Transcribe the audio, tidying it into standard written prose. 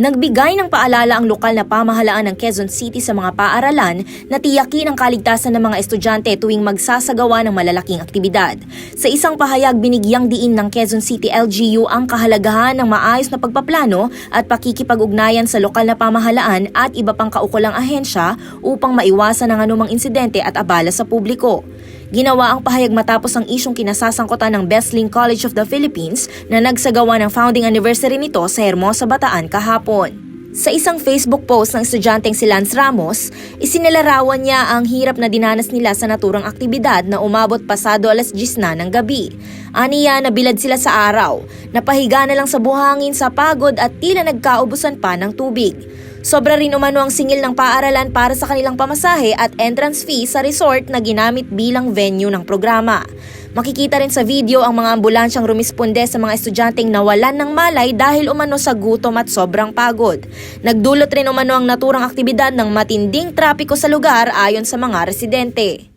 Nagbigay ng paalala ang lokal na pamahalaan ng Quezon City sa mga paaralan na tiyakin ang kaligtasan ng mga estudyante tuwing magsasagawa ng malalaking aktibidad. Sa isang pahayag, binigyang diin ng Quezon City LGU ang kahalagahan ng maayos na pagpaplano at pakikipag-ugnayan sa lokal na pamahalaan at iba pang kaukulang ahensya upang maiwasan ang anumang insidente at abala sa publiko. Ginawa ang pahayag matapos ang isyong kinasasangkutan ng Besling College of the Philippines na nagsagawa ng founding anniversary nito sa Hermosa, Bataan kahapon. Sa isang Facebook post ng estudyanteng si Lance Ramos, isinilarawan niya ang hirap na dinanas nila sa naturang aktibidad na umabot pasado 10:00 na ng gabi. Aniya, nabilad sila sa araw, napahiga na lang sa buhangin sa pagod at tila nagkaubusan pa ng tubig. Sobra rin umano ang singil ng paaralan para sa kanilang pamasahe at entrance fee sa resort na ginamit bilang venue ng programa. Makikita rin sa video ang mga ambulansyang rumisponde sa mga estudyanteng nawalan ng malay dahil umano sa gutom at sobrang pagod. Nagdulot rin umano ang naturang aktibidad ng matinding trapiko sa lugar ayon sa mga residente.